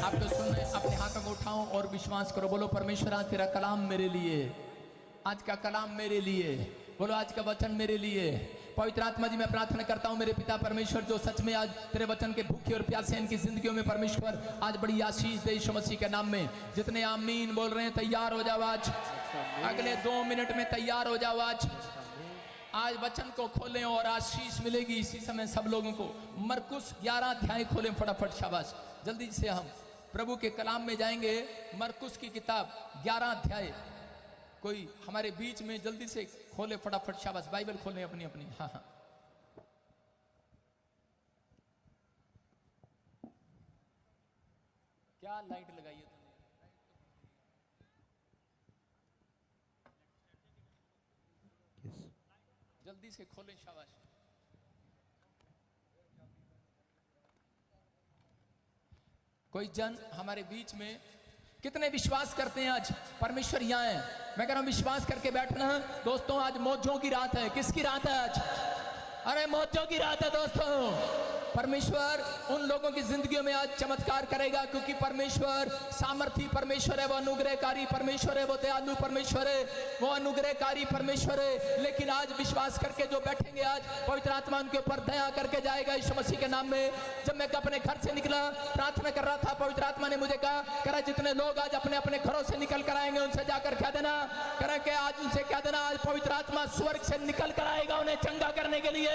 आप तो सुन रहे, अपने हाथों को उठाओ और विश्वास करो। बोलो परमेश्वर आज तेरा कलाम मेरे लिए, आज का कलाम मेरे लिए, बोलो आज का वचन मेरे लिए। पवित्र आत्मा जी मैं प्रार्थना करता हूँ मेरे पिता परमेश्वर, जो सच में आज तेरे वचन के भूखे और प्यासे इनकी जिंदगियों में परमेश्वर आज बड़ी आशीष दे यीशु मसीह के नाम में। जितने आमीन बोल रहे हैं तैयार हो जाओ, आज अगले 2 मिनट में तैयार हो जाओ। आज वचन को खोलें और आशीष मिलेगी इसी समय सब लोगों को। मरकुस 11 अध्याय खोलें फटाफट, शाबाश। जल्दी से हम प्रभु के कलाम में जाएंगे। मरकुस की किताब 11 अध्याय, कोई हमारे बीच में जल्दी से खोले फटाफट, शाबाश। बाइबल खोलें अपनी अपनी। हाँ हाँ, क्या लाइट लगाई है तुमने? जल्दी से खोलें, शाबाश। कोई जन हमारे बीच में, कितने विश्वास करते हैं आज परमेश्वर यहाँ है? मैं कह रहा हूं विश्वास करके बैठना है दोस्तों। आज मौजों की रात है। किसकी रात है आज? अरे मौजों की रात है दोस्तों। परमेश्वर उन लोगों की जिंदगियों में आज चमत्कार करेगा, क्योंकि परमेश्वर सामर्थी परमेश्वर है, वो अनुग्रहकारी परमेश्वर है, वो दयालु परमेश्वर है, वो अनुग्रहकारी परमेश्वर है। लेकिन आज विश्वास करके जो बैठेंगे, आज पवित्र आत्मा उनके ऊपर दया करके जाएगा यीशु मसीह के नाम में। जब मैं अपने घर से निकला, प्रार्थना कर रहा था, पवित्र आत्मा ने मुझे कहा जितने लोग आज अपने अपने घरों से निकल कर आएंगे उनसे जाकर कह देना, कि आज उनसे कह देना आज पवित्र आत्मा स्वर्ग से निकल कर आएगा उन्हें चंगा करने के लिए,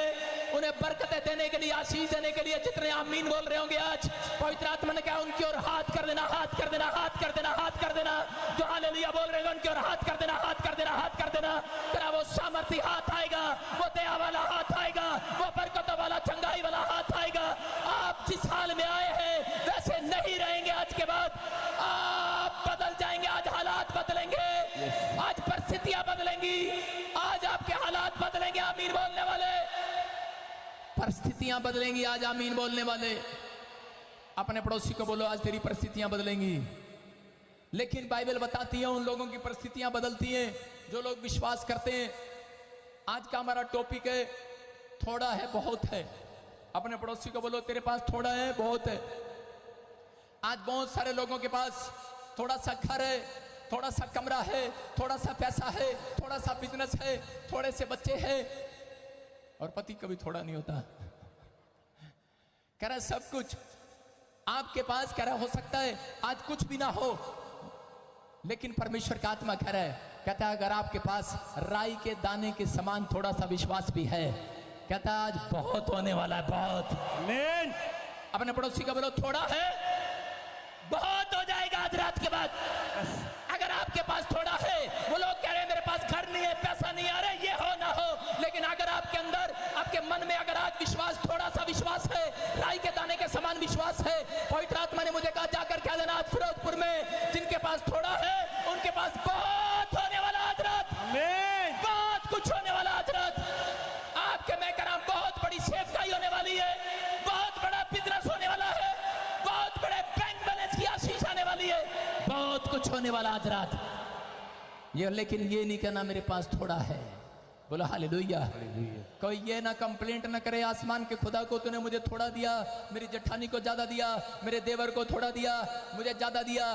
उन्हें बरकतें देने के लिए, आशीष देने के लिए। जितने आमीन बोल रहे होंगे आज पवित्र आत्मा ने कहा उनकी ओर हाथ कर देना, हाथ कर देना, हाथ कर देना, हाथ कर देना। जो हालेलुया बोल रहे हैं उनकी ओर हाथ कर देना, हाथ कर देना, हाथ कर देना। तेरा वो सामर्थी हाथ आएगा, वो दया वाला हाथ आएगा, वो बरकतों वाला चंगाई वाला हाथ आएगा। आप जिस हाल में आए हैं वैसे नहीं रहेंगे। आज के बाद आप बदल जाएंगे। आज हालात बदलेंगे, आज परिस्थितियां बदलेंगी, आज आपके हालात बदलेंगे। आमीन बोलने वाले, परिस्थितियां बदलेंगी आज। आमीन बोलने वाले, अपने पड़ोसी को बोलो आज तेरी परिस्थितियां बदलेंगी। लेकिन बाइबल बताती है उन लोगों की परिस्थितियां बदलती हैं जो लोग विश्वास करते हैं। आज का हमारा टॉपिक है थोड़ा है बहुत है। अपने पड़ोसी को बोलो तेरे पास थोड़ा है बहुत है। आज बहुत सारे लोगों के पास थोड़ा सा घर है, थोड़ा सा कमरा है, थोड़ा सा पैसा है, थोड़ा सा बिजनेस है, थोड़े से बच्चे हैं, और पति कभी थोड़ा नहीं होता। कह रहा सब कुछ आपके पास, कह रहा हो सकता है आज कुछ भी ना हो, लेकिन परमेश्वर का आत्मा कह रहा है, कहता है अगर आपके पास राई के दाने के समान थोड़ा सा विश्वास भी है, कहता है आज बहुत होने वाला है, बहुत। आमीन। अपने पड़ोसी का बोलो थोड़ा है बहुत हो जाएगा आज रात के बाद। अगर आपके पास थोड़ा है, वो लोग कह रहे हैं मेरे पास घर नहीं है, पैसा नहीं आ रहा है, ये हो ना हो, लेकिन अगर आपके अंदर, आपके मन में अगर आज विश्वास, थोड़ा सा विश्वास है, राई के दाने के समान विश्वास है, पवित्र आत्मा ने मुझे कहा जाकर कह देना आज फिरोजपुर में जिनके पास थोड़ा है उनके पास बहुत होने वाला आज रात। आमीन। बहुत कुछ होने वाला आज रात। आपके मैं कह रहा हूं बहुत बड़ी सेवकाई होने वाली है, बहुत बड़ा बिजनेस होने वाला है, बहुत बड़े बैंक बैलेंस की आशीष आने वाली है, बहुत कुछ होने वाला आज रात। ये लेकिन ये नहीं कहना मेरे पास थोड़ा है। बोला हालेलुया। कोई ये ना कंप्लेंट ना करे आसमान के खुदा को, तूने मुझे थोड़ा दिया, मेरी जेठानी को ज्यादा दिया, मेरे देवर को थोड़ा दिया, मुझे ज्यादा दिया।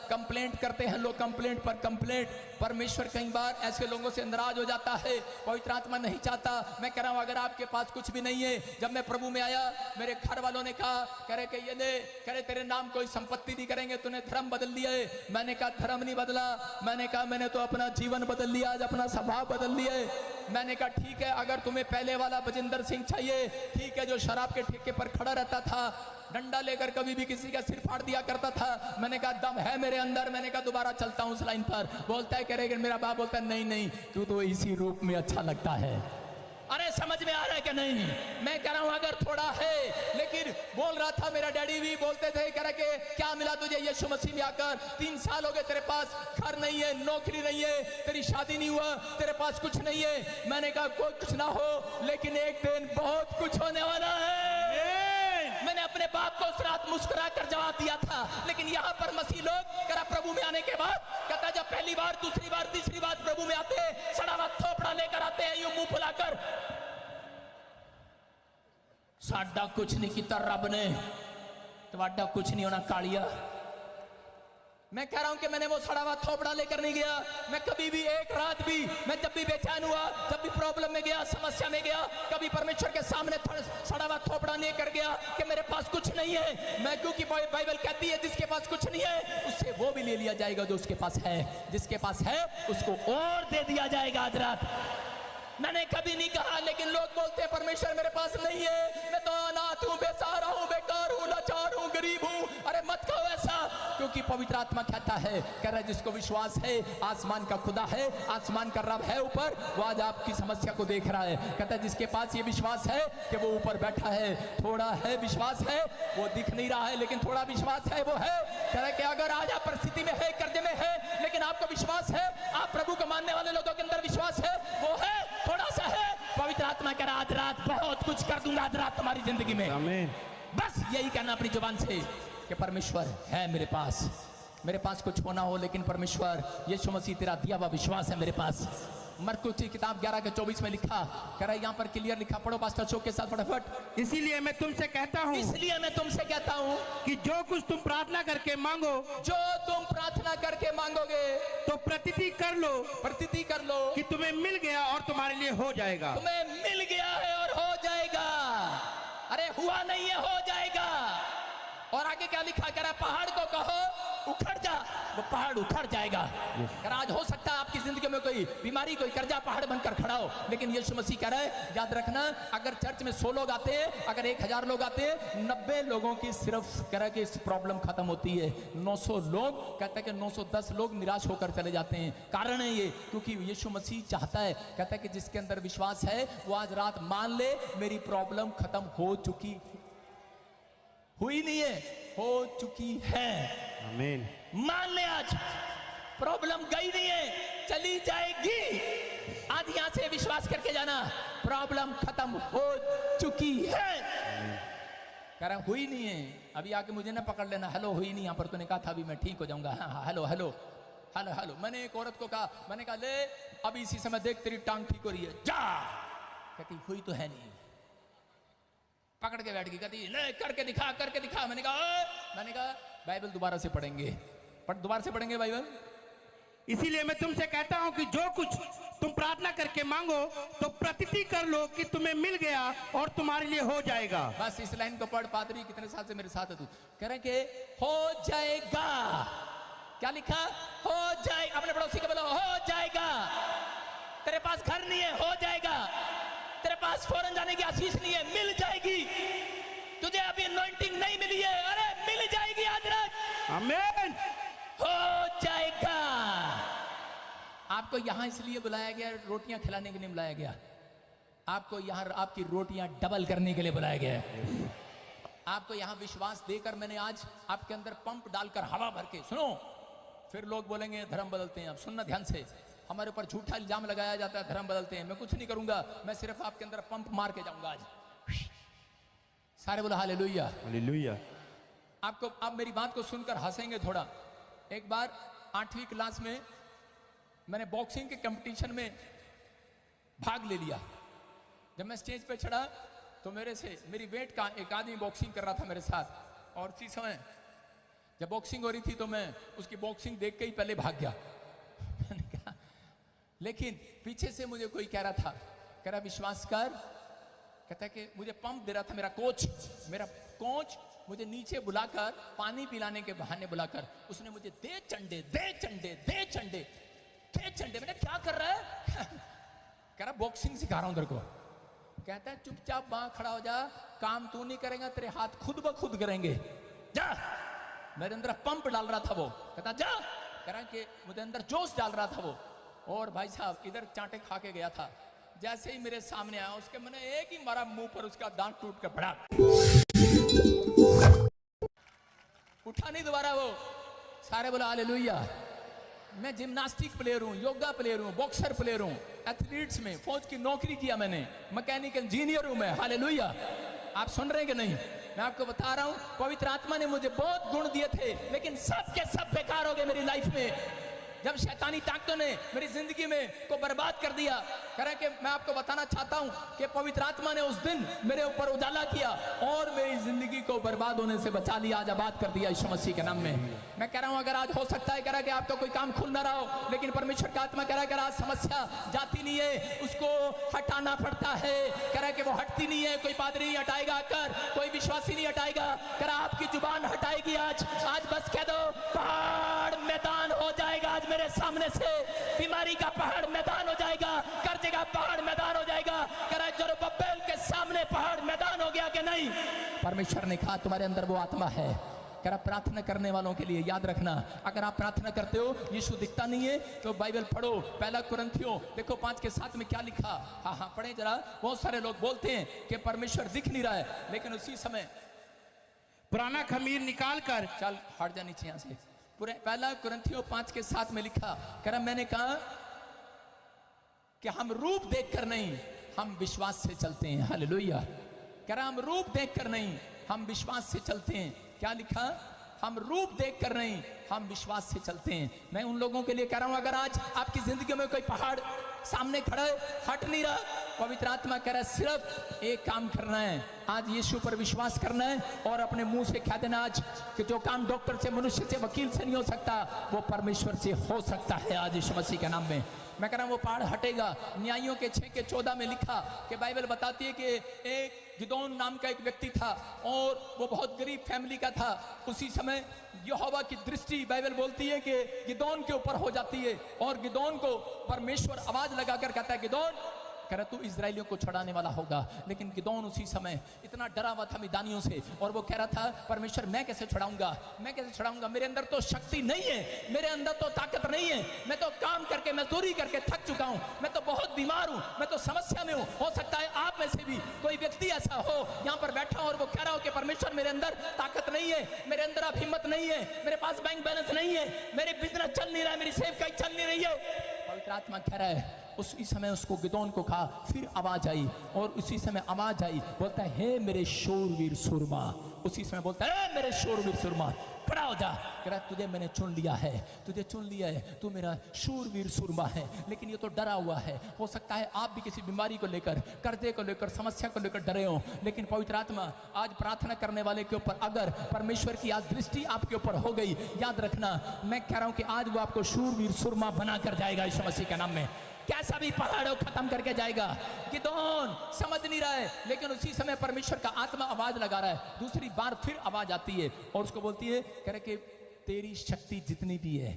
कंप्लेंट करते हैं लोग, कंप्लेंट पर कंप्लेंट। परमेश्वर कई बार ऐसे लोगों से नाराज हो जाता है, पवित्र आत्मा नहीं चाहता। मैं कह रहा हूं अगर आपके पास कुछ भी नहीं है, जब मैं प्रभु में आया मेरे घर वालों ने कहा, कह रहे कि ये ले, कह रहे तेरे नाम कोई संपत्ति नहीं करेंगे, तूने धर्म बदल लिया है। मैंने कहा धर्म नहीं बदला, मैंने कहा मैंने तो अपना जीवन बदल लिया, आज अपना स्वभाव बदल लिया है। मैंने कहा ठीक है, अगर तुम्हें पहले वाला बजिंदर सिंह चाहिए, ठीक है, जो शराब के ठेके पर खड़ा रहता था, डंडा लेकर कभी भी किसी का सिर फाड़ दिया करता था। मैंने कहा दम है मेरे अंदर, मैंने कहा दोबारा चलता हूं उस लाइन पर। बोलता है करेगा, मेरा बाप बोलता है नहीं नहीं, तू तो इसी रूप में अच्छा लगता है। अरे समझ में आ रहा है कि नहीं? मैं कह रहा हूं अगर थोड़ा है, लेकिन बोल रहा था मेरा डैडी भी बोलते थे, कह रहे के क्या मिला तुझे यीशु मसीह में आकर? 3 साल हो गए तेरे पास घर नहीं है, नौकरी नहीं है, तेरी शादी नहीं हुआ, तेरे पास कुछ नहीं है। मैंने कहा कोई कुछ ना हो, लेकिन एक दिन बहुत कुछ होने वाला है। मैंने अपने बाप को उस रात मुस्कुरा कर जवाब दिया था, लेकिन यहाँ पर मसीह लोग करा प्रभु में आने के बाद कहता जब पहली बार, दूसरी बार, तीसरी बार प्रभु में आते, सड़ा हुआ थोपड़ा लेकर आते हैं यूं मुंह फुलाकर, साडा कुछ नहीं किया रब ने, तुहाडा कुछ नहीं होना कालिया, मैं कह रहा हूं कि मैंने वो सड़ा हुआ थोपड़ा लेकर नहीं गया। मैं कभी भी एक रात भी, मैं जब भी बेचैन हुआ, जब भी प्रॉब्लम में गया, समस्या में गया, कभी परमेश्वर के सामने सड़ा हुआ थोपड़ा नहीं कर गया कि मेरे पास कुछ नहीं है। मैं, क्योंकि बाइबल कहती है जिसके पास कुछ नहीं है उससे वो भी ले लिया जाएगा जो उसके पास है, जिसके पास है उसको और दे दिया जाएगा। आज रात मैंने कभी नहीं कहा, लेकिन लोग बोलते हैं परमेश्वर मेरे पास नहीं है, मैं तो अनाथ हूं, बेसहारा हूं, बेकार हूं, लाचार हूं, गरीब हूं। अरे मत कहो ऐसा, क्योंकि पवित्र आत्मा कहता है, कह रहा है जिसको विश्वास है आसमान का खुदा है, आसमान का रब है ऊपर, वो आज आपकी समस्या को देख रहा है। कहता है जिसके पास ये विश्वास है कि वो ऊपर बैठा है, थोड़ा है विश्वास है, वो दिख नहीं रहा है लेकिन थोड़ा विश्वास है, वो है। कह रहा है कि अगर आज आप परिस्थिति में है, कर्जे में है, लेकिन आपको विश्वास है, आप प्रभु को मानने वाले लोगों के अंदर विश्वास है, वो है, थोड़ा सा है। पवित्र आत्मा कह रहा आज रात बहुत कुछ कर दूंगा आज रात तुम्हारी जिंदगी में। आमीन। बस यही कहना अपनी जुबान से कि परमेश्वर है मेरे पास कुछ होना हो, लेकिन परमेश्वर यीशु मसीह तेरा दिया हुआ विश्वास है मेरे पास। मरकुस की किताब 11:24 में लिखा, कह रहा है यहाँ पर क्लियर लिखा, पढ़ो पास्टर शो के साथ फटाफट। इसलिए मैं तुमसे कहता हूँ कि जो कुछ तुम प्रार्थना करके मांगोगे तो प्रतीति कर लो कि तुम्हें मिल गया और तुम्हारे लिए हो जाएगा। तुम्हें मिल गया है और हो जाएगा। अरे हुआ नहीं है, हो जाएगा। और आगे क्या लिखा, कह रहा है पहाड़ को कहो उखड़ जा, वो पहाड़ उखड़ जाएगा। आज हो सकता है आपकी जिंदगी में कोई बीमारी, कोई कर्जा पहाड़ बनकर खड़ा हो, लेकिन यीशु मसीह कह रहा है याद रखना, अगर चर्च में 100 लोग आते हैं, अगर 1000 लोग आते हैं, 90 लोगों की सिर्फ कह रहा है कि इस प्रॉब्लम खत्म होती है। 900 लोग कहता है कि 910 लोग निराश होकर चले जाते हैं। कारण है ये, क्योंकि यीशु मसीह चाहता है, कहता है कि जिसके अंदर विश्वास है वो आज रात मान ले मेरी प्रॉब्लम खत्म हो चुकी, हुई नहीं है, हो चुकी है। आमीन। मान ले आज प्रॉब्लम गई नहीं है, चली जाएगी। आज यहां से विश्वास करके जाना, प्रॉब्लम खत्म हो चुकी है। कह रहा हुई नहीं है, अभी आके मुझे ना पकड़ लेना, हेलो हुई नहीं, यहां पर तूने कहा था अभी मैं ठीक हो जाऊंगा, हाँ हेलो हेलो हेलो हेलो। मैंने एक औरत को कहा, मैंने कहा ले अभी इसी समय देख तेरी टांग ठीक हो रही है, जा। कहती हुई तो है नहीं, पकड़ के बैठ गई, कहती ले करके दिखा। मैंने कहा बाइबल दोबारा से पढ़ेंगे, दोबारा से पढ़ेंगे बाइबल। इसीलिए मैं तुमसे कहता हूं कि जो कुछ तुम प्रार्थना करके मांगो तो प्रतीति कर लो कि तुम्हें मिल गया और तुम्हारे लिए हो जाएगा। बस इस लाइन को पढ़। पादरी कितने साल से मेरे साथ है तू, कह रहे कि हो जाएगा। क्या लिखा, हो जाए, अपने पड़ोसी को बोलो हो जाएगा। तेरे पास घर नहीं है, हो जाएगा। तेरे पास फौरन जाने की आशीष नहीं है, मिल जाएगी। तुझे अभी अनॉइंटिंग नहीं मिली है, अरे मिल जाएगी आज रात। आमीन। हो जाएगा। आपको यहां इसलिए बुलाया गया, रोटियां खिलाने के लिए बुलाया गया, आपको यहां आपकी रोटियां डबल करने के लिए बुलाया गया है। आपको यहां विश्वास देकर मैंने आज आपके अंदर पंप डालकर हवा भर के, सुनो फिर लोग बोलेंगे धर्म बदलते हैं। अब सुनना ध्यान से, हमारे ऊपर झूठा इल्जाम लगाया जाता है धर्म बदलते हैं। मैं कुछ नहीं करूंगा, मैं सिर्फ आपके अंदर पंप मार के जाऊंगा आज। सारे बोला हालेलुया हालेलुया। आपको आप मेरी बात को सुनकर हंसेंगे थोड़ा। एक बार 8वीं क्लास में मैंने बॉक्सिंग के कंपटीशन में भाग ले लिया। जब मैं स्टेज पे चढ़ा तो मेरे से मेरी वेट का एक आदमी बॉक्सिंग कर रहा था मेरे साथ, और उसी समय जब बॉक्सिंग हो रही थी तो मैं उसकी बॉक्सिंग देख के ही पहले भाग गया। मैंने कहा, लेकिन पीछे से मुझे कोई कह रहा था, कह रहा विश्वास कर, कहता है कि मुझे पंप दे रहा था मेरा कोच मुझे नीचे बुलाकर पानी पिलाने के बहाने बुलाकर उसने मुझे दे चंडे। मैंने क्या कर रहा है? कह रहा बॉक्सिंग सिखा रहा हूं तेरे को। कहता है चुपचाप वहां खड़ा हो जा, काम तू नहीं करेगा, तेरे हाथ खुद ब खुद करेंगे, जा। मेरे अंदर पंप डाल रहा था वो, कहता जा। कह रहा कि मुझे अंदर जोश डाल रहा था वो। और भाई साहब इधर चांटे खा के गया था, जैसे ही मेरे सामने आया उसके मैंने एक ही मारा मुंह पर, उसका दांत टूट कर पड़ा, उठा नहीं दोबारा वो। सारे बोला हालेलुया। मैं जिम्नास्टिक प्लेयर हूँ, योगा प्लेयर हूँ, बॉक्सर प्लेयर हूँ, एथलीट्स में फौज की नौकरी किया मैंने, मैकेनिकल इंजीनियर हूँ मैं। हालेलुया। आप सुन रहे हैं कि नहीं? मैं आपको बता रहा हूँ पवित्र आत्मा ने मुझे बहुत गुण दिए थे, लेकिन सब के सब बेकार हो गए मेरी लाइफ में। जब शैतानी ताकतों ने मेरी जिंदगी में को बर्बाद कर दिया, कह रहा है कि मैं आपको बताना चाहता हूं कि पवित्र आत्मा ने उस दिन मेरे ऊपर उजाला किया और मेरी जिंदगी को बर्बाद होने से बचा लिया, आज आबाद कर दिया यीशु मसीह के नाम में। मैं कह रहा हूं अगर आज हो सकता है कह रहा है कि आपका कोई काम खुल ना रहा हो, लेकिन परमेश्वर का आत्मा कह रहा है कि आज समस्या जाती नहीं है, उसको हटाना पड़ता है। कह रहा है कि वो हटती नहीं है, कोई पादरी नहीं हटाएगा, कर कोई विश्वासी नहीं हटाएगा, कह रहा आपकी जुबान हटाएगी आज बस कह दो पहाड़ मैदान हो जाएगा। आज मेरे सामने से बीमारी का पहाड़ मैदान हो जाएगा, कर्जे का पहाड़ मैदान हो जाएगा। कह रहा है जरुब्बाबेल के सामने पहाड़ मैदान हो गया कि नहीं? परमेश्वर ने कहा तुम्हारे अंदर वो आत्मा है। कह रहा प्रार्थना करने वालों के लिए याद रखना, अगर आप प्रार्थना करते हो यीशु दिखता नहीं है तो बाइबल पढ़ो, पहला कुरिन्थियों देखो 5:7 में क्या लिखा। हाँ पढ़े जरा। बहुत सारे लोग बोलते हैं कि परमेश्वर दिख नहीं रहा है, लेकिन उसी समय पुराना खमीर निकाल कर, चल हट जा नीचे यहाँ से। पूरे पहला कुरिन्थियों 5:7 में लिखा, कह रहा मैंने कहा कि हम रूप देखकर नहीं हम विश्वास से चलते हैं। हालेलुया। कह रहा हम रूप देखकर नहीं हम विश्वास से चलते हैं। क्या लिखा? हम रूप देखकर नहीं हम विश्वास से चलते हैं। मैं उन लोगों के लिए कह रहा हूं अगर आज आपकी जिंदगी में कोई पहाड़ सामने खड़ा है, हट नहीं रहा, पवित्र आत्मा कह रहा है सिर्फ एक काम करना है, आज यीशु पर विश्वास करना है और अपने मुंह से कह देना आज कि जो काम डॉक्टर से, मनुष्य से, वकील से नहीं हो सकता वो परमेश्वर से हो सकता है आज यीशु मसीह के नाम में। मैं कह रहा हूं वो पहाड़ हटेगा। न्यायियों के 6:14 में लिखा कि बाइबल बताती है कि एक गिदोन नाम का एक व्यक्ति था और वो बहुत गरीब फैमिली का था। उसी समय यहोवा की दृष्टि बाइबल बोलती है कि गिदोन के ऊपर हो जाती है और गिदोन को परमेश्वर आवाज लगाकर कहता है गिदोन, कह रहा तू इजराइलियों को छुड़ाने वाला होगा। लेकिन गिदोन उसी समय इतना डरा हुआ था मिदानियों से और वो कह रहा था परमेश्वर मैं कैसे छुड़ाऊंगा, मैं कैसे छुड़ाऊंगा, मेरे अंदर तो शक्ति नहीं है, मेरे अंदर तो ताकत नहीं है, मैं तो काम करके मजदूरी करके थक चुका हूं, मैं तो बहुत बीमार हूं, मैं तो समस्या में हूं। हो सकता है आप में से भी कोई व्यक्ति ऐसा हो यहाँ पर बैठा हो और वो कह रहा हो कि परमेश्वर मेरे अंदर ताकत नहीं है, मेरे अंदर अब हिम्मत नहीं है, मेरे पास बैंक बैलेंस नहीं है, मेरे बिजनेस चल नहीं रहा है, मेरी सेवकाई चल नहीं रही है। पवित्र आत्मा कह रहा है उसी समय उसको गिदोन को कहा, फिर आवाज आई और उसी समय आवाज आई, बोलता है हे मेरे शूरवीर सुरमा। उसी समय बोलता है मेरे शूरवीर सुरमा, खड़ा हो जा। कह रहा तुझे मैंने चुन लिया है, तुझे चुन लिया है, तू मेरा शूरवीर सुरमा है। लेकिन ये तो डरा हुआ है। हो सकता है आप भी किसी बीमारी को लेकर, कर्जे को लेकर, समस्या को लेकर डरे हो, लेकिन पवित्र आत्मा आज प्रार्थना करने वाले के ऊपर अगर परमेश्वर की आज दृष्टि आपके ऊपर हो गई, याद रखना मैं कह रहा हूं कि आज वो आपको शूरवीर सुरमा बना कर जाएगा यीशु मसीह के नाम में। कैसा भी पहाड़ हो खत्म करके जाएगा। गिदोन समझ नहीं रहा है, लेकिन उसी समय परमेश्वर का आत्मा आवाज लगा रहा है। दूसरी बार फिर आवाज आती है और उसको बोलती है, कह रहे कि तेरी शक्ति जितनी भी है,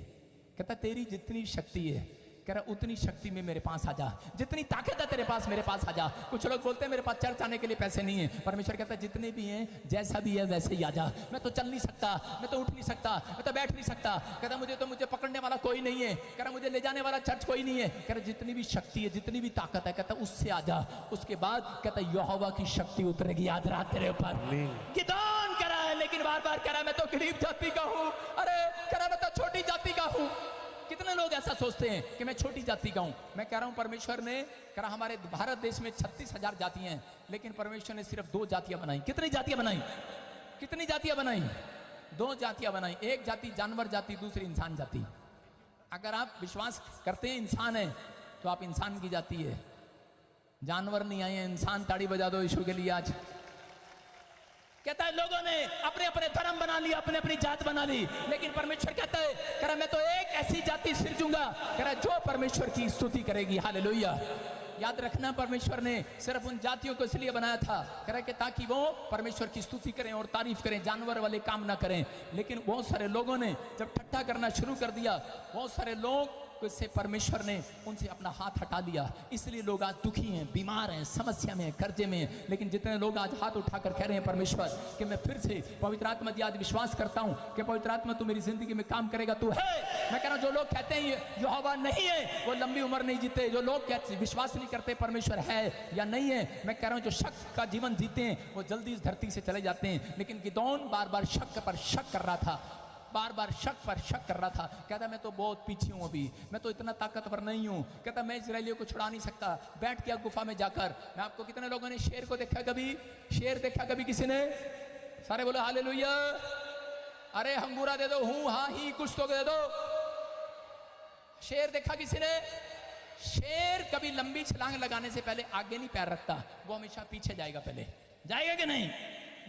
कहता तेरी जितनी शक्ति है, कह रहा उतनी शक्ति में मेरे पास आ जा, जितनी ताकत है तेरे पास मेरे पास आ जा। कुछ लोग बोलते हैं मेरे पास चर्च आने के लिए पैसे नहीं है। परमेश्वर कहता है जितने भी हैं जैसा भी है वैसे ही आ जा। मैं तो चल नहीं सकता, मैं तो उठ नहीं सकता, मैं तो बैठ नहीं सकता, कहता मुझे पकड़ने वाला कोई नहीं है, कह रहा मुझे ले जाने वाला चर्च कोई नहीं है, कह रहा जितनी भी शक्ति है, जितनी भी ताकत है, कहता उससे आ जा। उसके बाद कहता यहोवा की शक्ति उतरेगी आज रात तेरे ऊपर। गिदोन कह रहा है, लेकिन बार बार कह रहा मैं तो गरीब जाति का हूँ, अरे कह रहा मैं तो छोटी जाति का हूँ। कितने लोग ऐसा सोचते हैं कि मैं छोटी जाति का हूं। मैं कह रहा हूं परमेश्वर ने कह रहा हमारे भारत देश में 36,000 जातियां हैं, लेकिन परमेश्वर ने सिर्फ 2 जातियां बनाई। कितनी जातियां बनाई? कितनी जातियां बनाई? 2 जातियां बनाई। एक जाति जानवर जाति, दूसरी इंसान जाति। अगर आप विश्वास करते हैं इंसान है तो आप इंसान की जाति है, जानवर नहीं आए हैं। इंसान ताड़ी बजा दो यीशु के लिए आज। कहता है लोगों ने अपने अपने धर्म बना लिया, अपने अपनी जात बना ली, लेकिन परमेश्वर कहता है कह रहा मैं तो एक ऐसी जाति सिरजूंगा, कह रहा जो परमेश्वर की स्तुति करेगी। हालेलुया। याद रखना परमेश्वर ने सिर्फ उन जातियों को इसलिए बनाया था, कह रहा कि ताकि वो परमेश्वर की स्तुति करें और तारीफ करें, जानवर वाले काम ना करें। लेकिन बहुत सारे लोगों ने जब ठट्ठा करना शुरू कर दिया, बहुत सारे लोग इससे परमेश्वर ने उनसे अपना हाथ हटा लिया। इसलिए लोग आज दुखी हैं, बीमार हैं, समस्या में हैं, कर्जे में हैं। लेकिन जितने लोग आज हाथ उठाकर कह रहे हैं परमेश्वर कि मैं फिर से पवित्र आत्मा की आज विश्वास करता हूं कि पवित्र आत्मा तू मेरी जिंदगी में काम करेगा, तू है। मैं कह रहा हूं जो लोग कहते हैं यहोवा नहीं है वो लंबी उम्र नहीं जीते। जो लोग विश्वास नहीं करते परमेश्वर है या नहीं है, मैं कह रहा हूं जो शक का जीवन जीते हैं वो जल्दी इस धरती से चले जाते हैं। लेकिन गिदोन बार बार शक पर शक कर रहा था, बार बार शक पर शक कर रहा था। कहता मैं तो बहुत पीछे हूं, अभी मैं तो इतना ताकतवर नहीं हूं। कहता मैं इजराइलियों को छुड़ा नहीं सकता। बैठ गया गुफा में जाकर। मैं आपको कितने लोगों ने शेर को देखा? कभी शेर देखा कभी किसी ने? सारे बोलो हालेलुया। अरे हंगूरा दे दो, हूं हाँ ही कुछ तो दे दो। शेर देखा किसी ने? शेर कभी लंबी छलांग लगाने से पहले आगे नहीं पैर रखता, वो हमेशा पीछे जाएगा। पहले जाएगा कि नहीं?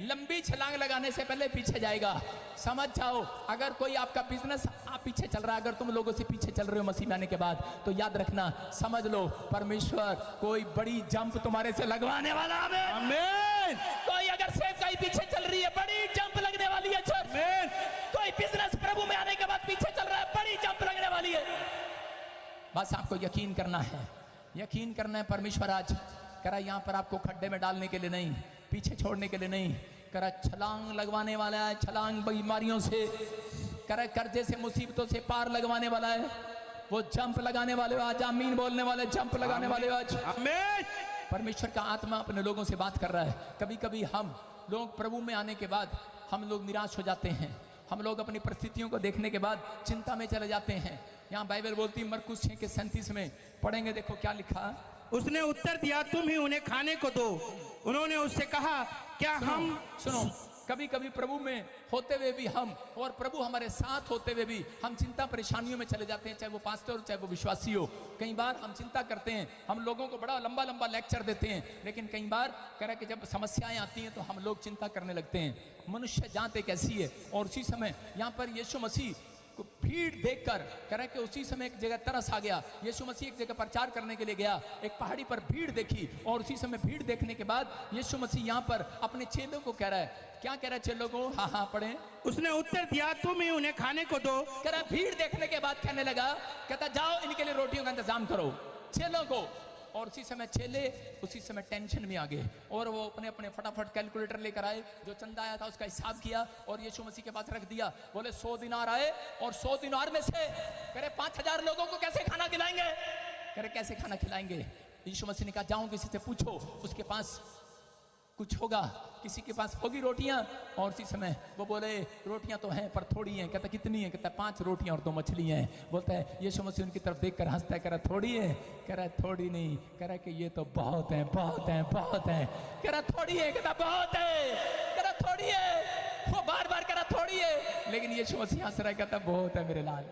लंबी छलांग लगाने से पहले पीछे जाएगा। समझ जाओ, अगर कोई आपका बिजनेस आप पीछे चल रहा है, अगर तुम लोगों से पीछे चल रहे हो मसीह में आने के बाद, तो याद रखना, समझ लो परमेश्वर कोई बड़ी जंप तुम्हारे से लगवाने वाला है। आमीन। कोई अगर सेवकाई पीछे चल रही है, बड़ी जंप लगने वाली है। चल, आमीन। कोई बिजनेस प्रभु में आने के बाद पीछे चल रहा है, बड़ी जंप लगने वाली है। बस आपको यकीन करना है, यकीन करना है। परमेश्वर आज करा यहाँ पर आपको खड्डे में डालने के लिए नहीं, पीछे छोड़ने के लिए नहीं, करा छलांग लगवाने वाला है। छलांग बीमारियों से, करा कर्जे से, मुसीबतों से पार लगवाने वाला है। वो जंप लगाने वाले हो आज, आमीन बोलने वाले, जंप लगाने वाले हो आज। आमीन। परमेश्वर का आत्मा अपने लोगों से बात कर रहा है। कभी कभी हम लोग प्रभु में आने के बाद हम लोग निराश हो जाते हैं। हम लोग अपनी परिस्थितियों को देखने के बाद चिंता में चले जाते हैं। यहाँ बाइबल बोलती है, मरकुस 6:37 में पढ़ेंगे, देखो क्या लिखा। उसने उत्तर दिया, तुम ही उन्हें खाने को दो। उन्होंने उससे कहा, क्या हम सुनो, कभी कभी प्रभु में होते हुए भी हम, और प्रभु हमारे साथ होते हुए भी हम चिंता परेशानियों में चले जाते हैं, चाहे वो पास्टर हो, चाहे वो विश्वासी हो। कई बार हम चिंता करते हैं, हम लोगों को बड़ा लंबा लंबा लेक्चर देते हैं, लेकिन कई बार कह रहा कि जब समस्याएं आती हैं तो हम लोग चिंता करने लगते हैं। मनुष्य जाते कैसी है। और उसी समय यहाँ पर यीशु मसीह को भीड़ देखकर कह रहा है कि उसी समय एक जगह तरस आ गया। यीशु मसीह एक जगह प्रचार करने के लिए गया, एक पहाड़ी पर भीड़ देखी, और उसी समय भीड़ देखने के बाद यीशु मसीह यहाँ पर अपने चेलों को कह रहा है, क्या कह रहा है चेलों को? हाँ पढ़े। उसने उत्तर दिया, तुम ही उन्हें खाने को दो। कह रहा भीड़ देखने के बाद कहने लगा, कहता जाओ इनके लिए रोटियों का इंतजाम करो, चेलों को। और उसी समय चेले उसी समय टेंशन में आ गए, और वो अपने अपने फटाफट कैलकुलेटर लेकर आए, जो चंदा आया था उसका हिसाब किया और यीशु मसीह के पास रख दिया। बोले 100 दिनार आए, और 100 दिनार में से कह रहे 5000 लोगों को कैसे खाना खिलाएंगे? कह रहे कैसे खाना खिलाएंगे? यीशु मसीह ने कहा, जाओ किसी से पूछो, उसके पास कुछ होगा, किसी के पास होगी रोटियां। और उसी समय वो बोले, रोटियां तो हैं पर थोड़ी हैं। कहता कितनी है? कहता 5 रोटियां और 2 मछलियां हैं। बोलता है, यीशु मसीह उनकी तरफ देखकर हंसता है, कह रहा थोड़ी है? कह रहा थोड़ी नहीं, कह रहा कि ये तो बहुत है, बहुत है, बहुत है। कह रहा थोड़ी है? कहता बहुत है। कह रहा थोड़ी है? वो बार बार कह रहा थोड़ी है, लेकिन यीशु मसीह हंस रहा है, कहता बहुत है मेरे लाल,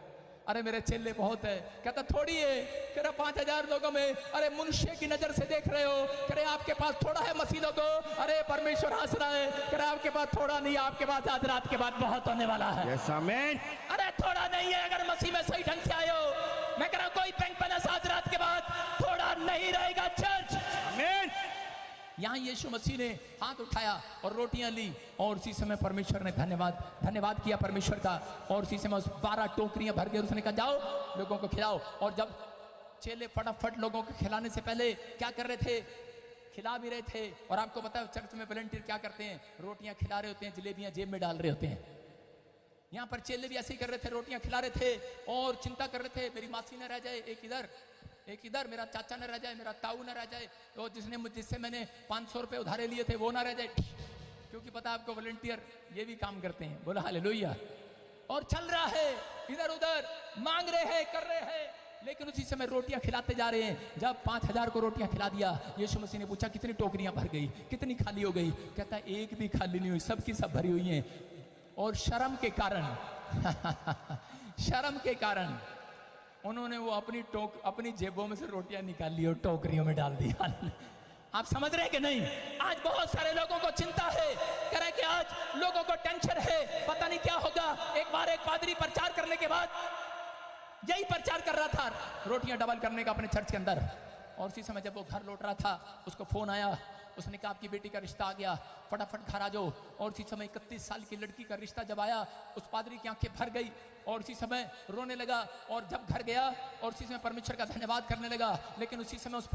अरे मेरे चेले बहुत है। कहता थोड़ी है? कह रहा 5000 लोगों में, अरे मनुष्य की नजर से देख रहे हो, कह रहे आपके पास थोड़ा है मसीहों को। अरे परमेश्वर हंस रहा है, कह रहा आपके पास थोड़ा नहीं, आपके पास आज रात के बाद बहुत होने वाला है। यस आमीन। अरे थोड़ा नहीं है, अगर मसीह में सही ढंग से आए हो। मैं कह रहा हूं कोई बैंक बैलेंस आज रात के बाद थोड़ा नहीं रहेगा चर्च। आमीन। यहाँ यीशु मसीह ने हाथ उठाया और रोटियां ली, और उसी समय परमेश्वर ने धन्यवाद किया परमेश्वर का, और उसी समय उस 12 टोकरियां भर के उसने कहा जाओ लोगों को खिलाओ। और जब चेले फटाफट लोगों को खिलाने से पहले क्या कर रहे थे? खिला भी रहे थे। और आपको पता है चर्च में वॉलंटियर क्या करते हैं? रोटियां खिला रहे होते हैं, जलेबियां जेब में डाल रहे होते हैं। यहाँ पर चेले भी ऐसे ही कर रहे थे, रोटियां खिला रहे थे और चिंता कर रहे थे, मेरी मासी न रह जाए, एक इधर, मेरा चाचा न रह जाए, मेरा ताऊ न रह जाए, और जिससे मैंने 500 रुपए उधारे लिए थे वो ना रह जाए। क्योंकि पता आपको वॉलंटियर ये भी काम करते हैं। बोला हालेलुया। और चल रहा है, इधर उधर मांग रहे हैं, कर रहे हैं, लेकिन उसी समय रोटियां खिलाते जा रहे हैं। जब 5000 को रोटियां खिला दिया, यीशु मसीह ने पूछा कितनी टोकरियां भर गई, कितनी खाली हो गई? कहता एक भी खाली नहीं हुई, सबकी सब भरी हुई हैं। और शर्म के कारण शर्म के कारण उन्होंने वो अपनी जेबों में से रोटियां निकाल ली और टोकरियों में डाल दी। आप समझ रहे हैं कि नहीं? आज बहुत सारे लोगों को चिंता है, कह रहे कि आज लोगों को टेंशन है, पता नहीं क्या होगा। एक बार एक पादरी प्रचार करने के बाद यही प्रचार कर रहा था, रोटियां डबल करने का अपने चर्च के अंदर। और उसी समय जब वो घर लौट रहा था, उसको फोन आया, उसने कहा आपकी बेटी का रिश्ता आ गया, फटाफट घर आ जाओ। और उसी समय 31 साल की लड़की का रिश्ता जब आया, उस पादरी की आंखें भर गई और उसी समय रोने लगा। और जब घर गया और उसी समय परमेश्वर का धन्यवाद करने लगा, लेकिन उसी समय उस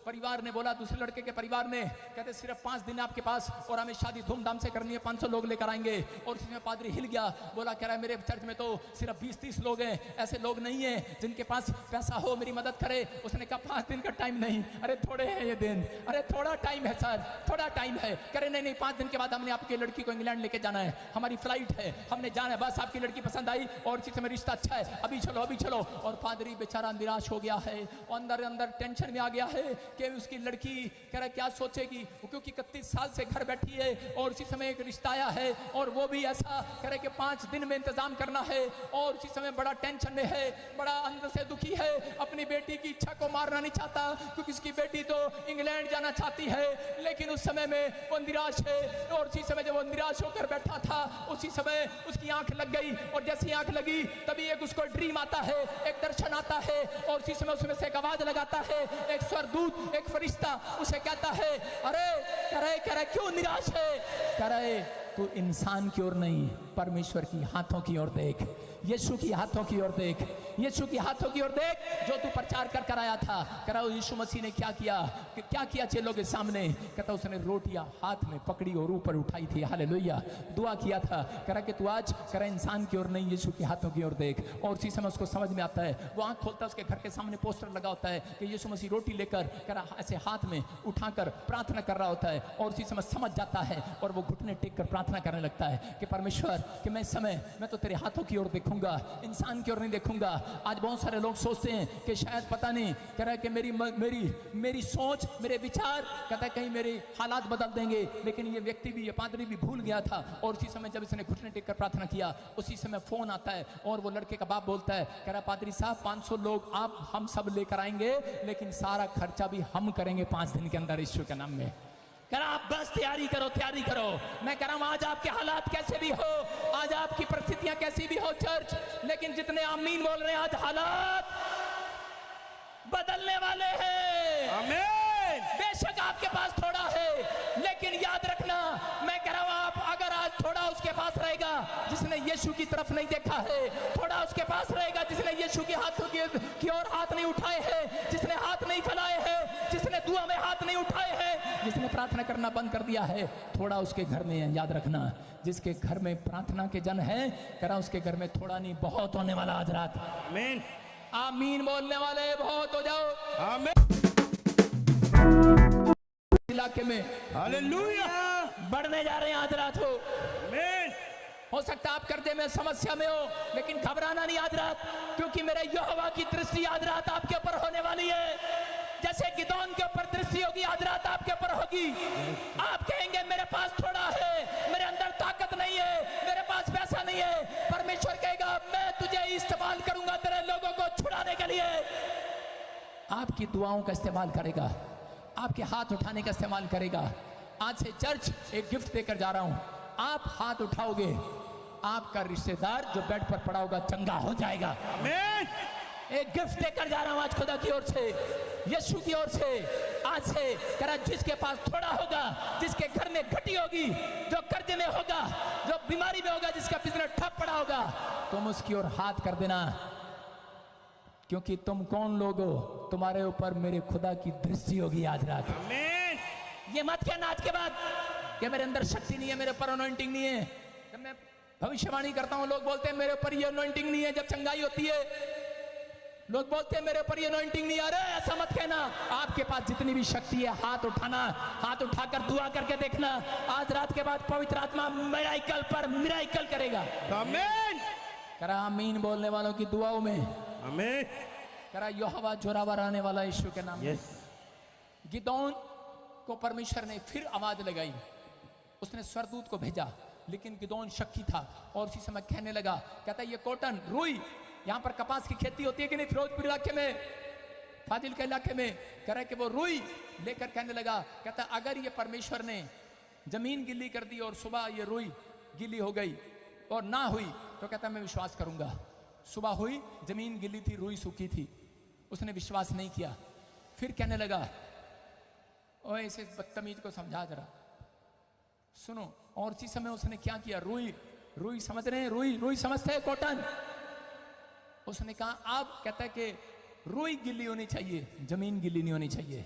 परिवार ने बोला, दूसरे लड़के के परिवार ने, कहते सिर्फ 5 दिन आपके पास और हमें शादी धूमधाम से करनी है, 500 लोग लेकर आएंगे। और उसी समय पादरी हिल गया, बोला कह रहा है मेरे चर्च में तो सिर्फ 20-30 लोग हैं, ऐसे लोग नहीं हैं जिनके पास पैसा हो मेरी मदद करे। उसने कहा 5 दिन का टाइम नहीं, अरे थोड़े हैं ये दिन, अरे थोड़ा टाइम है सर, थोड़ा टाइम है। करे नहीं 5 दिन के बाद हमने आपकी लड़की को इंग्लैंड लेके जाना है, हमारी फ्लाइट है, हमने जाना है, बस आपकी लड़की पसंद आई और इसी समय रिश्ता अच्छा है, अभी चलो। और पादरी बेचारा निराश हो गया है, अंदर टेंशन में आ गया है, कि उसकी लड़की कह रहा क्या सोचेगी, क्योंकि 31 साल से घर बैठी है और उसी समय एक रिश्ता आया है और वो भी ऐसा कह रहे कि 5 दिन में इंतजाम करना है और उसी समय बड़ा टेंशन में है, बड़ा अंदर से दुखी है, अपनी बेटी की इच्छा को मारना नहीं चाहता क्योंकि उसकी बेटी तो इंग्लैंड जाना चाहती है, लेकिन उस समय में वो निराश है। और उसी समय जब वो निराश होकर बैठा था उसी समय उसकी आंख लग गई और जैसी आंख लगी तभी एक उसको ड्रीम आता है, एक दर्शन आता है और उसी समय उसमें से एक आवाज लगाता है, एक स्वर्गदूत, एक फरिश्ता उसे कहता है, अरे कह रहे क्यों निराश है, कह रहे तू इंसान की ओर नहीं परमेश्वर की हाथों की ओर देख, यीशु की हाथों की ओर देख, यीशु की हाथों की ओर देख जो तू प्रचार कर कर आया था। करा यीशु मसीह ने क्या किया चेलों के सामने, कहता उसने रोटियां हाथ में पकड़ी और ऊपर उठाई थी, हालेलुया, दुआ किया था। करा कि तू आज करा इंसान की ओर नहीं यीशु की हाथों की ओर देख। और उसी समय उसको समझ में आता है, वो आंख खोलता है, उसके घर के सामने पोस्टर लगा होता है कि यीशु मसीह रोटी लेकर करा ऐसे हाथ में उठाकर प्रार्थना कर रहा होता है और उसी समय समझ जाता है और वो घुटने टेक कर प्रार्थना करने लगता है कि परमेश्वर कि मैं तो तेरे हाथों की ओर देखूंगा, इंसान की ओर नहीं देखूंगा। आज बहुत सारे लोग सोचते हैं कि शायद पता नहीं कह रहा है कि मेरी सोच, मेरे विचार कहता है कहीं मेरे हालात बदल देंगे, लेकिन ये व्यक्ति भी, ये पादरी भी भूल गया था। और उसी समय जब इसने घुटने टेक कर प्रार्थना किया उसी समय फोन आता है और वो लड़के का बाप बोलता है, कह रहा पादरी साहब 500 लोग हम सब लेकर आएंगे, लेकिन सारा खर्चा भी हम करेंगे 5 दिन के अंदर यीशु के नाम में। कह रहा आप बस तैयारी करो। मैं कह रहा हूं आज आपके हालात कैसे भी हो, आज आपकी परिस्थितियां कैसी भी हो चर्च, लेकिन जितने आमीन बोल रहे हैं आज हालात बदलने वाले हैं। आमीन। बेशक आपके पास थोड़ा है, लेकिन याद रखना मैं कह रहा हूं आप अगर आज थोड़ा उसके पास रहेगा जिसने यीशु की तरफ नहीं देखा है, थोड़ा उसके पास रहेगा जिसने यीशु के हाथों की ओर हाथ नहीं उठाए हैं, जिसने हाथ नहीं फैलाए हैं, जिसने दुआ में हाथ नहीं उठाए हैं, जिसने प्रार्थना करना बंद कर दिया है, थोड़ा उसके घर में है। याद रखना जिसके घर में प्रार्थना के जन है, करा उसके घर में थोड़ा नहीं बहुत होने वाला आज रात। आमीन। आमीन बोलने वाले बहुत हो जाओ। आमीन। इलाके में हालेलुया बढ़ने जा रहे हैं आज रात हो। आमीन। हो सकता है आप कर्जे में समस्या में हो, लेकिन घबराना नहीं आज रात, क्योंकि मेरे यहोवा की दृष्टि आज रात आपके ऊपर होने वाली है। जैसे गिदोन के ऊपर दृष्टि होगी आज रात आपके ऊपर होगी। आप कहेंगे मेरे पास थोड़ा है, मेरे अंदर ताकत नहीं है, मेरे पास पैसा नहीं है। परमेश्वर कहेगा मैं तुझे इस्तेमाल करूंगा तेरे लोगों को छुड़ाने के लिए। आपकी दुआओं का इस्तेमाल करेगा, आपके हाथ उठाने का इस्तेमाल करेगा। आज से चर्च एक गिफ्ट देकर जा रहा हूं, आप हाथ उठाओगे, आपका रिश्तेदार जो बेड पर पड़ा होगा चंगा हो जाएगा। आमीन। एक गिफ्ट लेकर जा रहा हूं आज खुदा की ओर से, यीशु की ओर से। आज से करा जिसके पास थोड़ा होगा, जिसके घर में घटी होगी, जो कर्जे में होगा, जो बीमारी में होगा, जिसका बिजनेस ठप पड़ा होगा, तुम उसकी ओर हाथ कर देना, क्योंकि तुम कौन लोग हो, तुम्हारे ऊपर मेरे खुदा की दृष्टि होगी आज रात। आमीन। ये मत कहना आज के बाद कि मेरे अंदर शक्ति नहीं है, मेरे ऊपर अनॉइंटिंग नहीं है। जब मैं भविष्यवाणी करता हूं लोग बोलते हैं मेरे ऊपर ये अनॉइंटिंग नहीं है, जब चंगाई होती है लोग बोलते हैं मेरे ऊपर ये अनॉइंटिंग नहीं। अरे ऐसा मत कहना, आपके पास जितनी भी शक्ति है हाथ उठाना, हाथ उठाकर दुआ करके देखना। आज रात के बाद पवित्र आत्मा मिराइकल पर मिराइकल करेगा। आमीन। करा आमीन बोलने वालों की दुआओं में। आमीन। करा यहोवा जोरावर आने वाला यीशु के नाम में। यस। गिदोन को परमेश्वर ने फिर आवाज लगाई, उसने स्वर्गदूत को भेजा, लेकिन गिदोन शक्की था और उसी समय कहने लगा, कहता ये कॉटन रुई, यहाँ पर कपास की खेती होती है कि नहीं फिरोजपुर इलाके में, फाजिल के इलाके में, कह रहा है कि वो रुई लेकर कहने लगा, कहता अगर ये परमेश्वर ने जमीन गिल्ली कर दी और सुबह ये रुई गिल्ली हो गई और ना हुई तो कहता मैं विश्वास करूंगा। सुबह हुई, जमीन गिल्ली थी, रुई सूखी थी, उसने विश्वास नहीं किया। फिर कहने लगा, ओए इसे बदतमीज को समझा जरा, सुनो। और उसी समय उसने क्या किया, रुई समझ रहे हैं, रुई समझते हैं कॉटन। उसने कहा अब कहता है कि रुई गिल्ली होनी चाहिए, जमीन गिल्ली नहीं होनी चाहिए।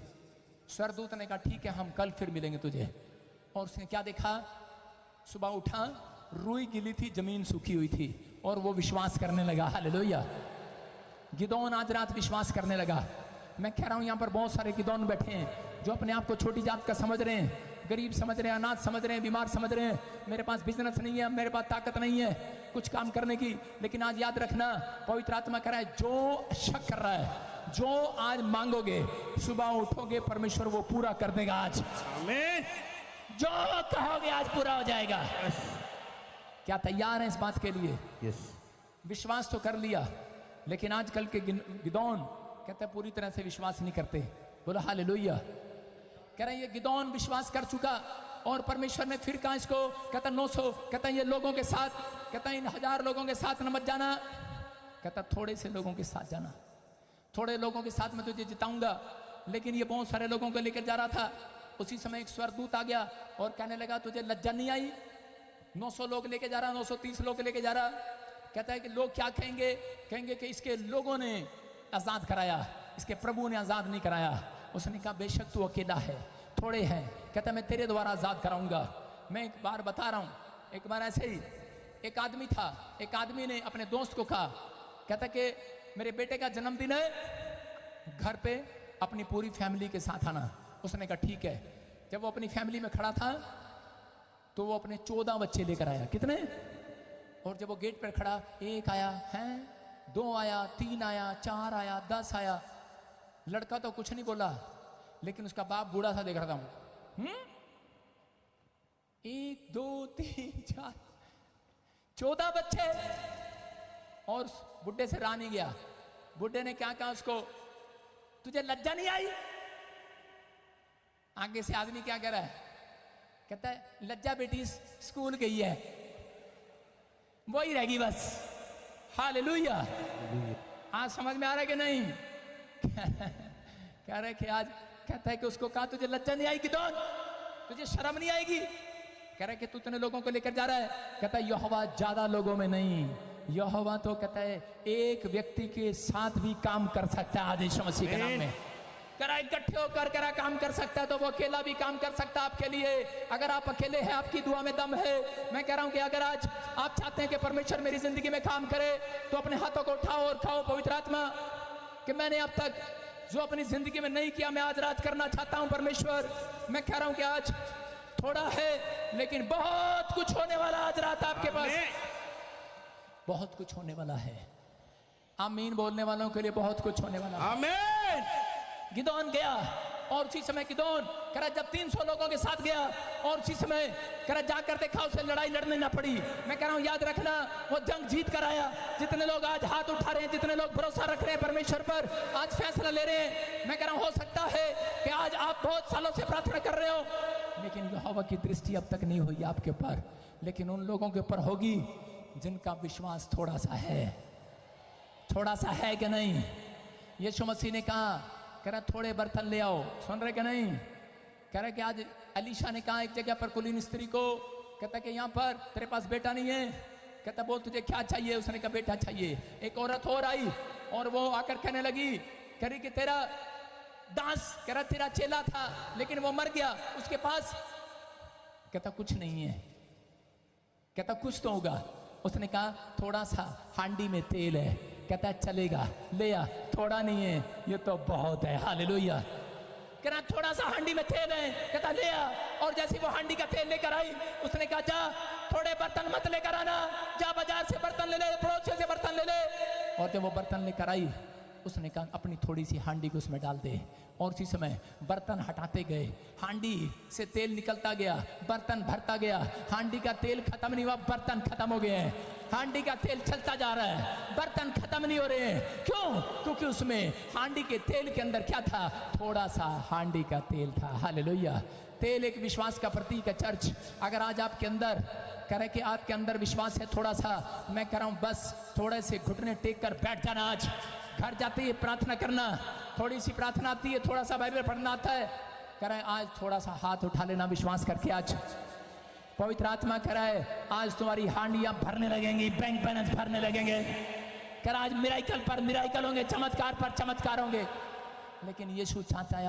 स्वर्गदूत ने कहा ठीक है हम कल फिर मिलेंगे तुझे। और उसने क्या देखा, सुबह उठा, रुई गिल्ली थी, जमीन सूखी हुई थी और वो विश्वास करने लगा। हालेलुया। गिदोन आज रात विश्वास करने लगा। मैं कह रहा हूं यहां पर बहुत सारे गिदोन बैठे हैं जो अपने आप को छोटी जात का समझ रहे हैं, गरीब समझ रहे हैं, अनाथ समझ रहे हैं, बीमार समझ रहे हैं, मेरे पास बिजनेस नहीं है, मेरे पास ताकत नहीं है कुछ काम करने की। लेकिन आज याद रखना, पवित्र आत्मा कह रहा है जो शक कर रहा है, जो आज मांगोगे, सुबह उठोगे, परमेश्वर वो पूरा कर देगा। आज आमीन। जो कहोगे आज पूरा हो जाएगा। क्या तैयार हैं इस बात के लिए? यस। विश्वास तो कर लिया, लेकिन आजकल के गिदौन कहते हैं पूरी तरह से विश्वास नहीं करते। बोलो हालेलुया। कह रहे हैं ये गिदौन विश्वास कर चुका, और परमेश्वर ने फिर कहा इसको, कहता 900, कहता ये लोगों के साथ, कहता इन 1000 लोगों के साथ न मत जाना, कहता थोड़े से लोगों के साथ जाना, थोड़े लोगों के साथ मैं तुझे जिताऊंगा। लेकिन ये बहुत सारे लोगों को लेकर जा रहा था। उसी समय एक स्वर्गदूत आ गया और कहने लगा तुझे लज्जा नहीं आई? 900 लोग लेके जा रहा, 930 लोग लेके जा रहा। कहता है कि लोग क्या कहेंगे? कहेंगे कि इसके लोगों ने आज़ाद कराया, इसके प्रभु ने आज़ाद नहीं कराया। उसने कहा बेशक तू अकेला है, थोड़े हैं, कहता मैं तेरे द्वारा आज़ाद कराऊंगा। मैं एक बार बता रहा हूँ, एक बार ऐसे ही एक आदमी था, एक आदमी ने अपने दोस्त को कहा, कहता कि मेरे बेटे का जन्मदिन है, घर पे अपनी पूरी फैमिली के साथ आना। उसने कहा ठीक है। जब वो अपनी फैमिली में खड़ा था तो वो अपने 14 बच्चे लेकर आया। कितने? और जब वो गेट पर खड़ा, 1 आया, हैं 2 आया, 3 आया, 4 आया, 10 आया। लड़का तो कुछ नहीं बोला, लेकिन उसका बाप बूढ़ा सा देख रहा था। 1 2 3 4 14 बच्चे, और बुड्ढे से रहा नहीं गया। बुड्ढे ने क्या कहा उसको, तुझे लज्जा नहीं आई? आगे से आदमी क्या कह रहा है, कहता है लज्जा बेटी स्कूल गई है, वही रहेगी बस। हालेलुया। आज समझ में आ रहा है कि नहीं? कह रहे कि आज, कहता है कि उसको कहा तुझे लज्जा नहीं आएगी? गिदोन तुझे शर्म नहीं आएगी? कह रहे कि तू इतने लोगों को लेकर जा रहा है। कहता है यहोवा ज्यादा लोगों में नहीं, यहोवा तो कहता है एक व्यक्ति के साथ भी काम कर सकता है। आज यीशु मसीह के नाम में करा इकट्ठे होकर करा काम कर सकता है, तो वो अकेला भी काम कर सकता है आपके लिए। अगर आप अकेले हैं, आपकी दुआ में दम है। मैं कह रहा हूं कि अगर आज आप चाहते हैं कि परमेश्वर मेरी जिंदगी में काम करे, तो अपने हाथों को उठाओ और खाओ पवित्र आत्मा कि मैंने अब तक जो अपनी जिंदगी में नहीं किया, मैं आज रात करना चाहता हूं। परमेश्वर मैं कह रहा हूं कि आज थोड़ा है, लेकिन बहुत कुछ होने वाला। आज रात आपके पास बहुत कुछ होने वाला है। आमीन बोलने वालों के लिए बहुत कुछ होने वाला है। आमीन। गिदोन गया, और उसी समय गिदोन करा जब 300 लोगों के साथ गया, और उसी समय करा जाकर देखा उसे लड़ाई लड़ने ना पड़ी। मैं कह रहा हूं याद रखना, वो जंग जीत कर आया। जितने लोग आज हाथ उठा रहे हैं, जितने लोग भरोसा रख रहे हैं परमेश्वर पर, आज फैसला ले रहे हैं, मैं कह रहा हूं हो सकता है कि आज आप बहुत सालों से प्रार्थना कर रहे हो, लेकिन यहोवा की दृष्टि अब तक नहीं हुई आपके ऊपर, लेकिन उन लोगों के ऊपर होगी जिनका विश्वास थोड़ा सा है। थोड़ा सा है कि नहीं? यीशु मसीह ने कहा, कह रहा थोड़े बर्तन ले आओ। सुन रहे कि नहीं? कह रहा कि आज अलीशा ने कहा एक जगह पर कुलीन स्त्री को, कहता कि यहाँ पर तेरे पास बेटा नहीं है। कहता बोल तुझे क्या चाहिए? उसने कहा बेटा चाहिए। एक औरत और आई, और वो आकर कहने लगी, कह रही कि तेरा दास, कह रहा तेरा चेला था लेकिन वो मर गया, उसके पास कहता कुछ नहीं है। कहता कुछ तो होगा। उसने कहा थोड़ा सा हांडी में तेल है। कहता है चलेगा, ले आ। थोड़ा नहीं है, ये तो बहुत है। हालेलुया। कह रहा थोड़ा सा हांडी में तेल है। कहता ले आ। और जैसे वो हांडी का तेल लेकर आई, उसने कहा जा थोड़े बर्तन मत लेकर आना, जा बाजार से बर्तन ले ले, पड़ोसी से बर्तन ले ले। और जब वो बर्तन लेकर आई, उसने कहा अपनी थोड़ी सी हांडी को उसमें डाल दे। और उसी समय बर्तन हटाते गए, हांडी से तेल निकलता गया, बर्तन भरता गया। हांडी का तेल खत्म नहीं हुआ, बर्तन खत्म हो गए हैं। हांडी का तेल चलता जा रहा है, बर्तन खत्म नहीं हो रहे हैं। क्यों? क्योंकि उसमें हांडी के तेल के अंदर क्या था? थोड़ा सा हांडी का तेल था। हालेलुया। तेल एक विश्वास का प्रतीक है। चर्च, अगर आज आपके अंदर कह रहे कि आपके अंदर विश्वास है थोड़ा सा, मैं कह रहा हूं बस थोड़े से घुटने टेक कर बैठ जाना। आज घर जाते ही प्रार्थना करना, थोड़ी सी प्रार्थना आती है, थोड़ा सा बाइबल पढ़ना आता है, कह रहे हैं आज थोड़ा सा हाथ उठा लेना विश्वास करके। आज पवित्र आत्मा कह रहा है आज तुम्हारी हांडियां भरने लगेंगी, बैंक बैलेंस भरने लगेंगे। कह रहा आज मिराइकल पर मिराइकल होंगे, चमत्कार पर चमत्कार होंगे। लेकिन यीशु चाहता है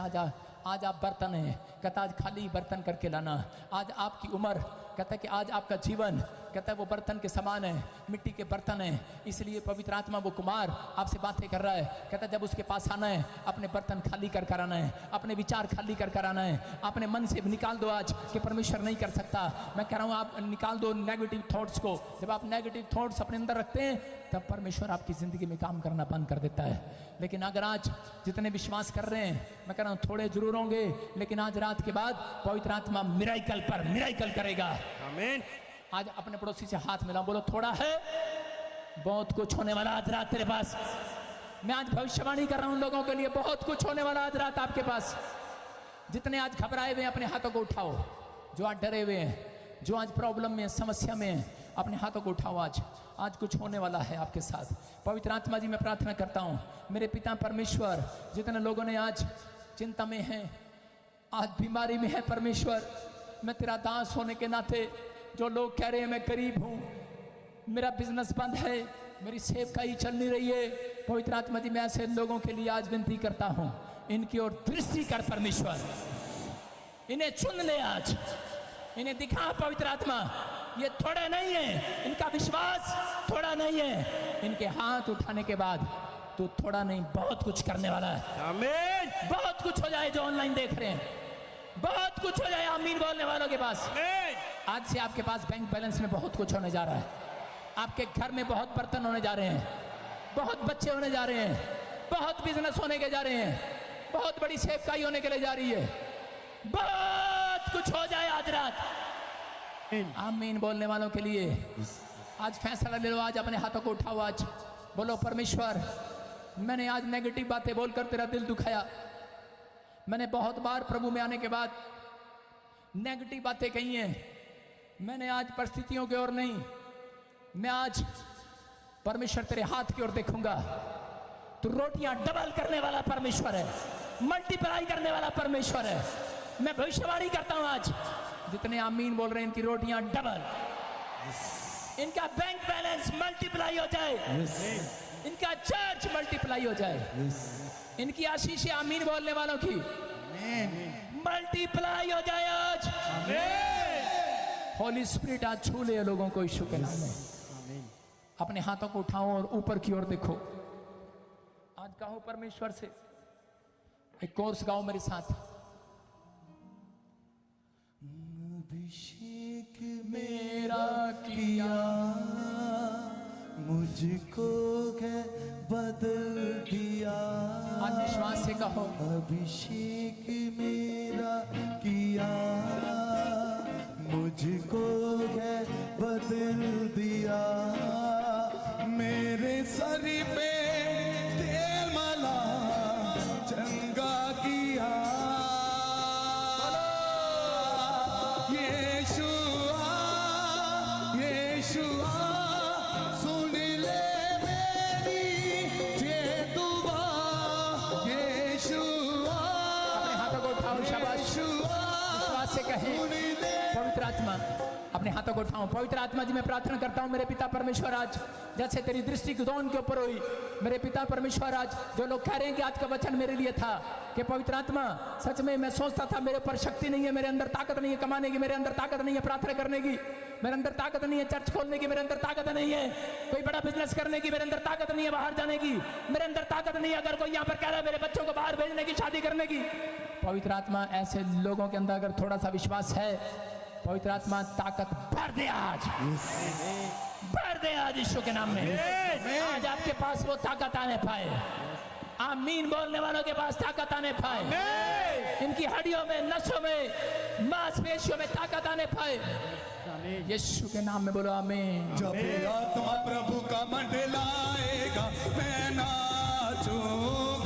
आज आप बर्तन हैं, कहता आज खाली बर्तन करके लाना। आज आपकी उम्र, कहता है कि आज आपका जीवन कहता है वो बर्तन के समान है, मिट्टी के बर्तन है, इसलिए पवित्र आत्मा वो कुमार आपसे बातें कर रहा है। कहता है जब उसके पास आना है अपने बर्तन खाली कर आना है, अपने विचार खाली कर आना है, अपने मन से निकाल दो आज कि परमेश्वर नहीं कर सकता। मैं कह रहा हूँ आप निकाल दो नेगेटिव थॉट्स को। जब आप नेगेटिव थॉट्स अपने अंदर रखते हैं तब परमेश्वर आपकी ज़िंदगी में काम करना बंद कर देता है। लेकिन अगर आज जितने विश्वास कर रहे हैं, मैं कह रहा हूँ थोड़े जरूर होंगे, लेकिन आज रात के बाद पवित्र आत्मा मिराइकल पर मिराइकल करेगा। आमीन। आज अपने पड़ोसी से हाथ मिलाओ, बोलो थोड़ा है बहुत कुछ होने वाला आज रात तेरे पास। मैं आज भविष्यवाणी कर रहा हूं लोगों के लिए, बहुत कुछ होने वाला आज रात आपके पास। जितने आज घबराए हुए हैं अपने हाथों को उठाओ, जो आज डरे हुए हैं, जो आज प्रॉब्लम में समस्या में हैं, अपने हाथों को उठाओ। आज कुछ होने वाला है आपके साथ। पवित्र आत्मा जी मैं प्रार्थना करता हूँ मेरे पिता परमेश्वर, जितने लोगों ने आज चिंता में हैं, आज बीमारी में है परमेश्वर, मैं तेरा दास होने के नाते, जो लोग कह रहे हैं मैं गरीब हूँ, मेरा बिजनेस बंद है, मेरी सेवकाई चल नहीं रही है, पवित्र आत्मा जी मैं ऐसे लोगों के लिए आज विनती करता हूँ, इनकी ओर दृष्टि कर परमेश्वर, इन्हें चुन ले आज, इन्हें दिखा पवित्र आत्मा, ये थोड़ा नहीं है, इनका विश्वास थोड़ा नहीं है, इनके हाथ उठाने के बाद तू थोड़ा नहीं बहुत कुछ करने वाला है। आमीन। बहुत कुछ हो जाए जो ऑनलाइन देख रहे हैं, बहुत कुछ हो जाए आमीन बोलने वालों के पास। आज से आपके पास बैंक बैलेंस में बहुत कुछ होने जा रहा है, आपके घर में बहुत बर्तन होने जा रहे हैं, बहुत बच्चे होने जा रहे हैं, बहुत बिजनेस होने के जा रहे हैं, बहुत बड़ी सेवकाई होने के लिए जा रही है, बहुत कुछ हो जाए आज रात आमीन बोलने वालों के लिए। आज फैसला ले लो, आज अपने हाथों को उठाओ, आज बोलो परमेश्वर मैंने आज नेगेटिव बातें बोलकर तेरा दिल दुखाया, मैंने बहुत बार प्रभु में आने के बाद नेगेटिव बातें कही हैं, मैंने आज परिस्थितियों की ओर नहीं, मैं आज परमेश्वर तेरे हाथ की ओर देखूंगा। तू रोटियां डबल करने वाला परमेश्वर है, मल्टीप्लाई करने वाला परमेश्वर है। मैं भविष्यवाणी करता हूं आज जितने आमीन बोल रहे हैं इनकी रोटियां डबल, इनका बैंक बैलेंस मल्टीप्लाई हो जाए, इनका चर्च मल्टीप्लाई हो जाए, इनकी आशीषें आमीन बोलने वालों की मल्टीप्लाई हो जाए आज। होली स्पिरिट आज छू ले लोगों को यीशु के नाम में। अपने हाथों को उठाओ और ऊपर की ओर देखो। आज कहो परमेश्वर से, एक कोर्स गाओ मेरे साथ। अभिषेक मेरा किया, मुझको है बदल दिया। आज विश्वास से कहो अभिषेक मेरा किया, मुझको है बदल दिया। मेरे सर पे तेल मला चंगा किया। यीशुआ यीशुआ सुन ले मेरी ये दुआ। यीशुआ अपने हाथों को उठाओ, शाबाश, विश्वास से कहें पवित्र आत्मा, अपने हाथों को उठाओ। पवित्र आत्मा जी मैं प्रार्थना करता हूँ मेरे पिता परमेश्वर, आज जैसे तेरी दृष्टि गुदौन के ऊपर हुई, मेरे पिता परमेश्वर, आज जो लोग कह रहे हैं कि आज का वचन मेरे लिए था कि पवित्र आत्मा सच में मैं सोचता था मेरे ऊपर शक्ति नहीं है, मेरे अंदर ताकत नहीं है कमाने की, मेरे अंदर ताकत नहीं है प्रार्थना करने की, मेरे अंदर ताकत नहीं है चर्च खोलने की, मेरे अंदर ताकत नहीं है कोई बड़ा बिजनेस करने की, मेरे अंदर ताकत नहीं है बाहर जाने की, मेरे अंदर ताकत नहीं है अगर कोई यहाँ पर कह रहा है मेरे बच्चों को बाहर भेजने की, शादी करने की। पवित्र आत्मा ऐसे लोगों के अंदर अगर थोड़ा सा विश्वास है, पवित्र आत्मा ताकत भर दे आज, भर दे आज यीशु के नाम में। आज आपके पास वो ताकत आने पाए, आमीन बोलने वालों के पास ताकत आने पाए, इनकी हड्डियों में, नसों में, मांसपेशियों में ताकत आने पाए, यीशु के नाम में बोलो आमीन। जब आत्मा प्रभु का मंडलाएगा मैं नाचूंगा।